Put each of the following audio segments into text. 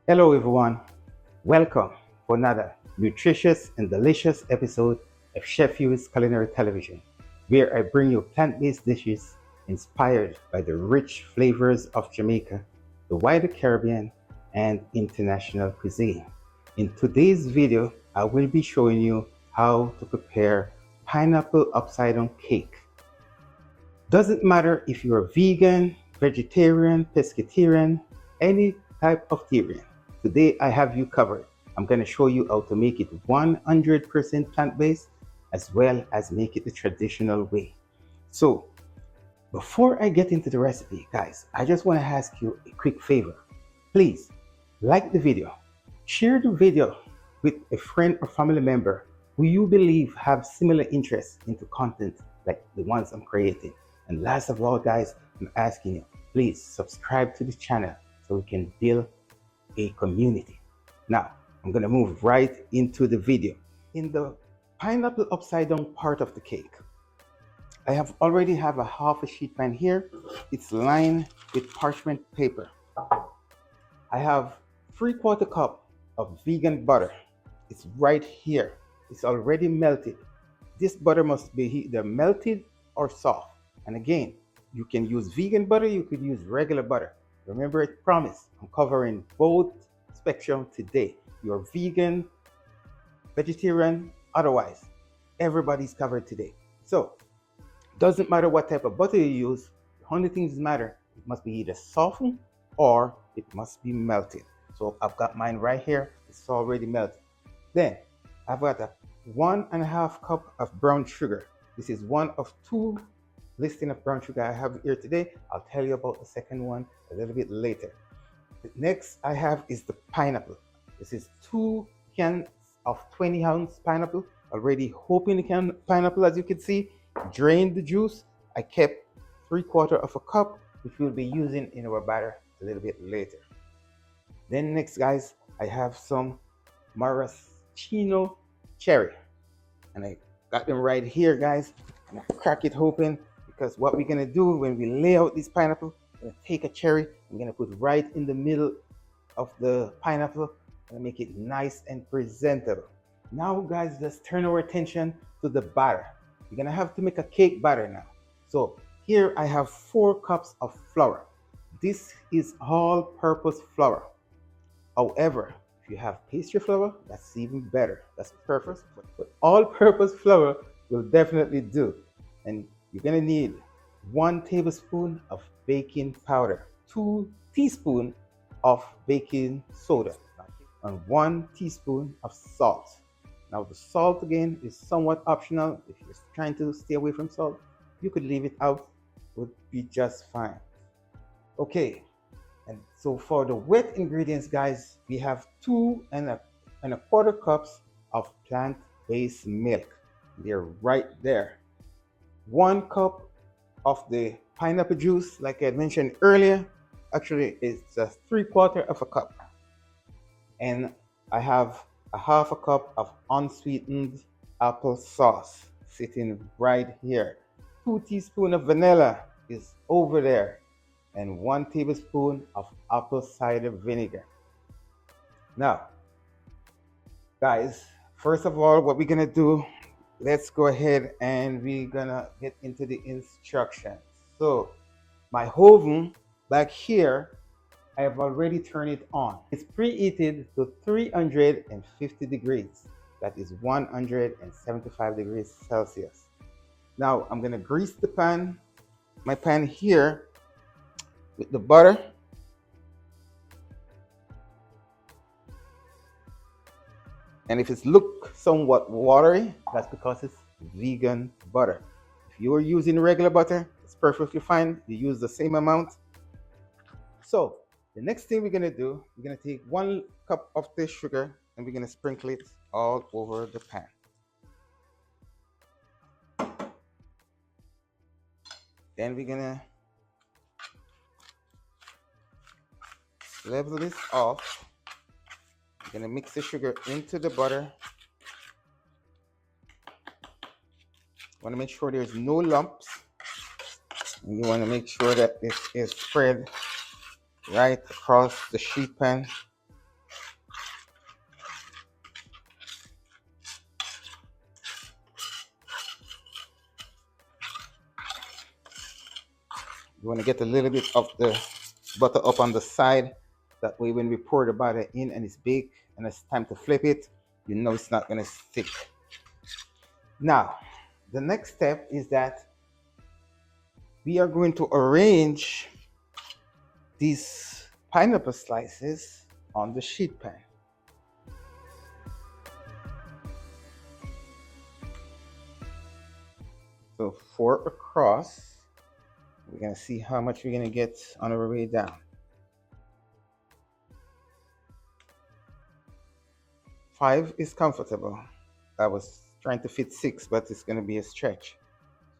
Hello everyone, welcome for another nutritious and delicious episode of Chef Huie's Culinary Television, where I bring you plant-based dishes inspired by the rich flavors of Jamaica, the wider Caribbean, and international cuisine. In today's video, I will be showing you how to prepare pineapple upside down cake. Doesn't matter if you're vegan, vegetarian, pescatarian, any type of Tyrian. Today I have you covered. I'm going to show you how to make it 100% plant-based as well as make it the traditional way. So before I get into the recipe, guys, I just want to ask you a quick favor. Please like the video, share the video with a friend or family member who you believe have similar interests into content like the ones I'm creating. And last of all, guys, I'm asking you, please subscribe to the channel so we can build a community. Now, I'm gonna move right into the video. In the pineapple upside down part of the cake, I have already have a half a sheet pan here. It's lined with parchment paper. I have 3/4 cup of vegan butter. It's right here. It's already melted. This butter must be either melted or soft. And again, you can use vegan butter, you could use regular butter. Remember, I promise I'm covering both spectrum today. You're vegan, vegetarian, otherwise, everybody's covered today. So, doesn't matter what type of butter you use, the only things matter, it must be either softened or it must be melted. So I've got mine right here, it's already melted. Then I've got a 1.5 cup of brown sugar. This is one of two listing of brown sugar I have here today. I'll tell you about the second one a little bit later. The next I have is the pineapple. This is 2 cans of 20-ounce pineapple. Already opened the can pineapple, as you can see. Drained the juice. I kept 3/4 of a cup, which we'll be using in our batter a little bit later. Then next, guys, I have some maraschino cherry, and I got them right here, guys. And I crack it open because what we're gonna do when we lay out this pineapple, we're gonna take a cherry, I'm gonna put right in the middle of the pineapple and make it nice and presentable. Now, guys, let's turn our attention to the batter. You're gonna have to make a cake batter now. So here I have 4 cups of flour. This is all-purpose flour. However, if you have pastry flour, that's even better. That's perfect. But all-purpose flour will definitely do. And you're gonna need 1 tablespoon of baking powder, 2 teaspoons of baking soda, and 1 teaspoon of salt. Now the salt again is somewhat optional. If you're trying to stay away from salt, you could leave it out, would be just fine. Okay, and so for the wet ingredients, guys, we have 2.25 cups of plant-based milk. They're right there. 1 cup of the pineapple juice, like I mentioned earlier, actually it's just 3/4 of a cup. And I have a half a cup of unsweetened apple sauce sitting right here. 2 teaspoons of vanilla is over there, and 1 tablespoon of apple cider vinegar. Now, guys, first of all, what we're gonna do, let's go ahead and we're gonna get into the instructions. So my oven back here, I have already turned it on. It's preheated to 350 degrees. That is 175 degrees Celsius. Now I'm gonna grease the pan, my pan here, with the butter. And if it's look somewhat watery, that's because it's vegan butter. If you are using regular butter, it's perfectly fine. You use the same amount. So the next thing we're gonna do, we're gonna take 1 cup of this sugar and we're gonna sprinkle it all over the pan. Then we're gonna level this off. We're gonna mix the sugar into the butter. Want to make sure there's no lumps. And you want to make sure that it is spread right across the sheet pan. You want to get a little bit of the butter up on the side. That way when we pour the butter in and it's baked and it's time to flip it, you know it's not going to stick. Now, the next step is that we are going to arrange these pineapple slices on the sheet pan. So 4 across. We're going to see how much we're going to get on our way down. 5 is comfortable. I was trying to fit 6, but it's going to be a stretch.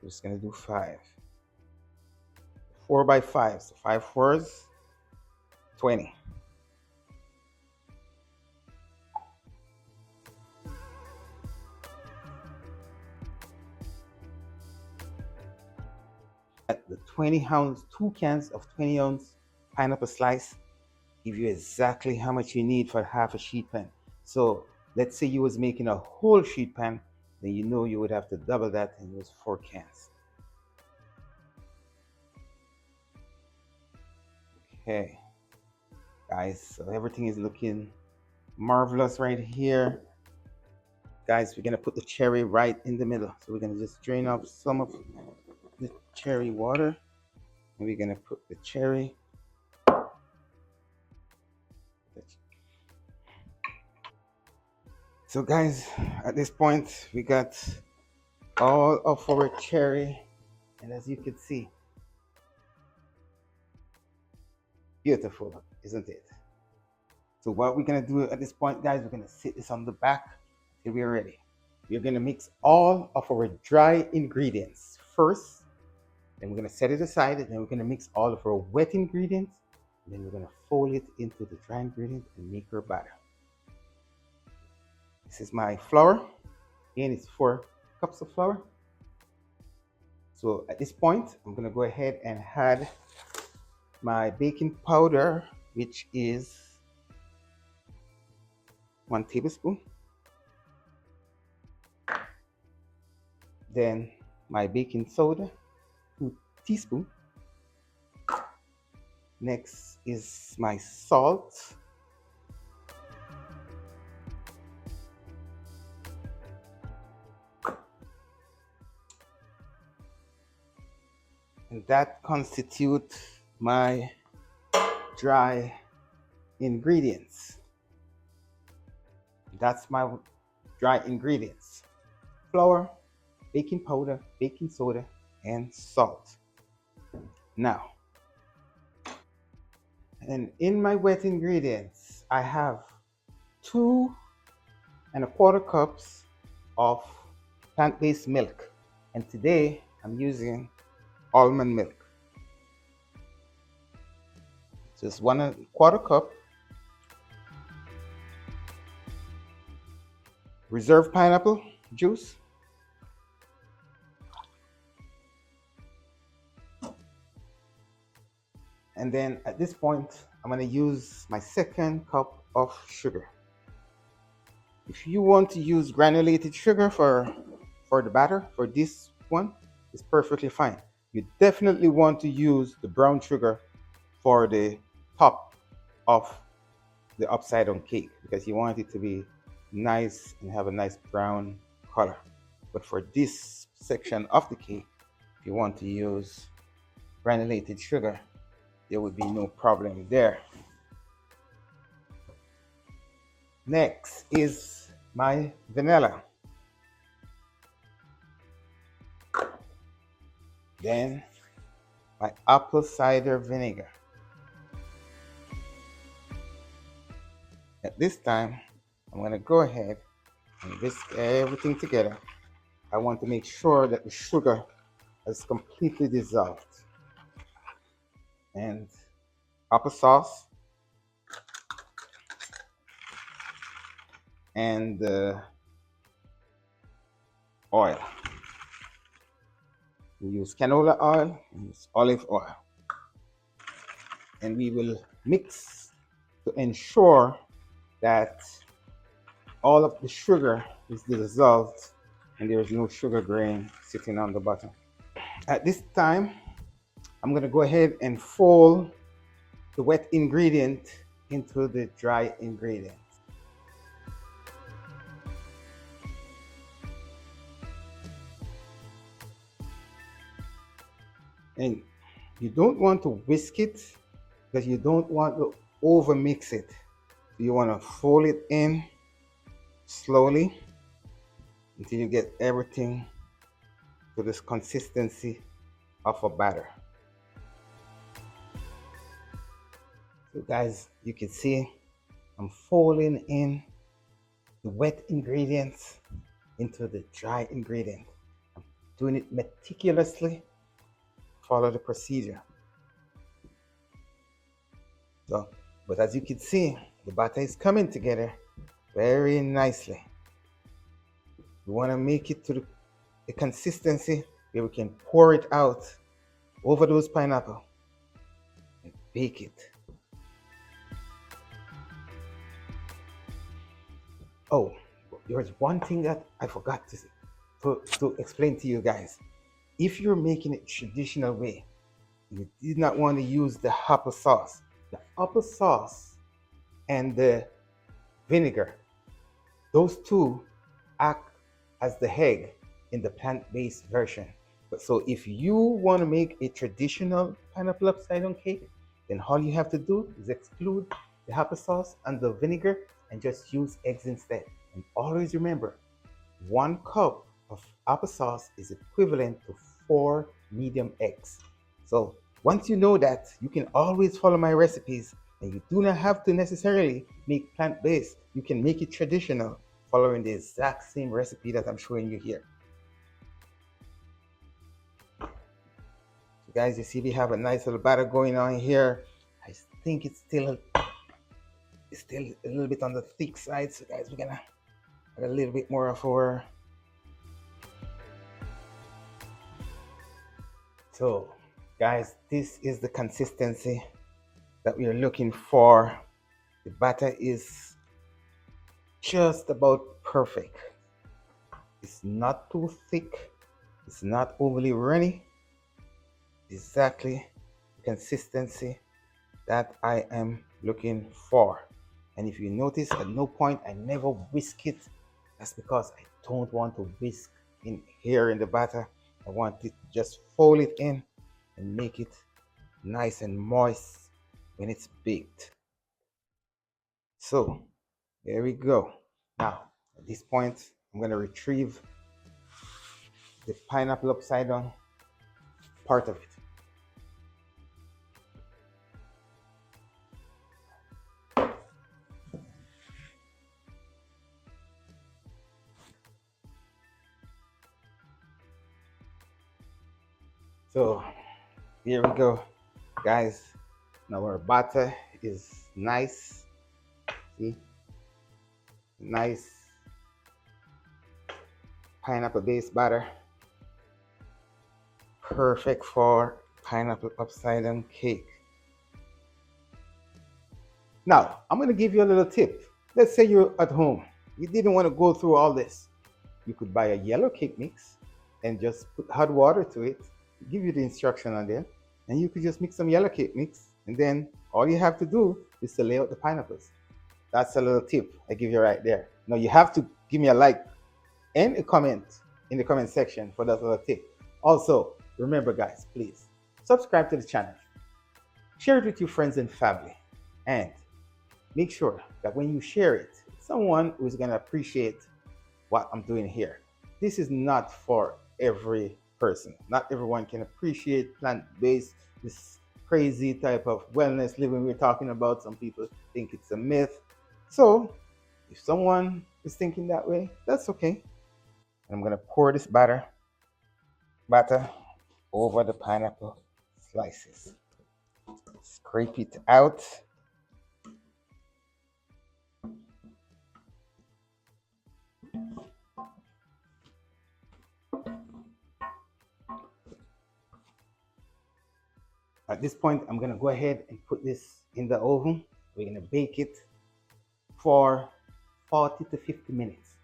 So it's going to do 5. 4 by 5. So 5 fours, 20. At the 20 ounce, 2 cans of 20 ounce pineapple slice give you exactly how much you need for half a sheet pan. So let's say you was making a whole sheet pan, then you know you would have to double that and use 4 cans. Okay, guys, so everything is looking marvelous right here. Guys, we're gonna put the cherry right in the middle. So we're gonna just drain off some of the cherry water, and we're gonna put the cherry. So guys, at this point we got all of our cherry, and as you can see, beautiful, isn't it? So what we're gonna do at this point, guys, we're gonna sit this on the back till we're ready. We're gonna mix all of our dry ingredients first, then we're gonna set it aside, and then we're gonna mix all of our wet ingredients, and then we're gonna fold it into the dry ingredients and make our batter. This is my flour. Again, it's 4 cups of flour. So at this point, I'm gonna go ahead and add my baking powder, which is 1 tablespoon. Then my baking soda, 2 teaspoons. Next is my salt. And that constitutes my dry ingredients. That's my dry ingredients: flour, baking powder, baking soda, and salt. Now, and in my wet ingredients, I have 2¼ cups of plant-based milk. And today I'm using almond milk. So it's 1¼ cup reserved pineapple juice, and then at this point I'm going to use my 2nd cup of sugar. If you want to use granulated sugar for the batter, for this one, it's perfectly fine. You definitely want to use the brown sugar for the top of the upside down cake, because you want it to be nice and have a nice brown color. But for this section of the cake, if you want to use granulated sugar, there would be no problem there. Next is my vanilla. Then my apple cider vinegar. At this time, I'm going to go ahead and whisk everything together. I want to make sure that the sugar is completely dissolved. And applesauce and oil. We use canola oil, we use olive oil. And we will mix to ensure that all of the sugar is dissolved and there is no sugar grain sitting on the bottom. At this time, I'm going to go ahead and fold the wet ingredient into the dry ingredient. And you don't want to whisk it because you don't want to over mix it. You want to fold it in slowly until you get everything to this consistency of a batter. So guys, you can see I'm folding in the wet ingredients into the dry ingredient. I'm doing it meticulously. Follow the procedure. So, but as you can see, the batter is coming together very nicely. We want to make it to the consistency where we can pour it out over those pineapple and bake it. Oh, there's one thing that I forgot to explain to you guys. If you're making it traditional way, you did not want to use the hopper sauce. The hopper sauce and the vinegar, those two act as the egg in the plant-based version. But so if you want to make a traditional pineapple upside down cake, then all you have to do is exclude the hopper sauce and the vinegar and just use eggs instead. And always remember, 1 cup of applesauce is equivalent to 4 medium eggs. So once you know that, you can always follow my recipes, and you do not have to necessarily make plant-based. You can make it traditional following the exact same recipe that I'm showing you here. So guys, you see we have a nice little batter going on here. I think it's still a little bit on the thick side. So guys, we're gonna add a little bit more of our. So guys, this is the consistency that we are looking for. The batter is just about perfect. It's not too thick. It's not overly runny. Exactly the consistency that I am looking for. And if you notice, at no point I never whisk it. That's because I don't want to whisk in here in the batter. I want it to just fold it in and make it nice and moist when it's baked. So there we go. Now at this point, I'm going to retrieve the pineapple upside down part of it. So here we go, guys. Now our batter is nice. See, nice pineapple based batter, perfect for pineapple upside down cake. Now I'm going to give you a little tip. Let's say you're at home, you didn't want to go through all this. You could buy a yellow cake mix and just put hot water to it, give you the instruction on there, and you could just mix some yellow cake mix, and then all you have to do is to lay out the pineapples. That's a little tip I give you right there. Now you have to give me a like and a comment in the comment section for that little tip. Also, remember guys, please subscribe to the channel, share it with your friends and family, and make sure that when you share it, someone who's going to appreciate what I'm doing here. This is not for every person. Not everyone can appreciate plant-based, this crazy type of wellness living we're talking about. Some people think it's a myth. So if someone is thinking that way, that's okay. I'm going to pour this batter over the pineapple slices. Scrape it out. At this point, I'm going to go ahead and put this in the oven. We're going to bake it for 40 to 50 minutes.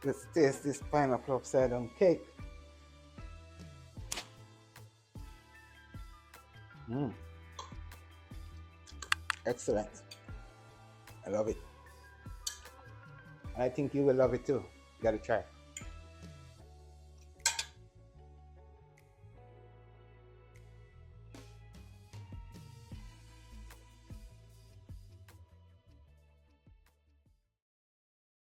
Let's taste this pineapple upside down cake. Mm, excellent. I love it. I think you will love it too. You gotta try.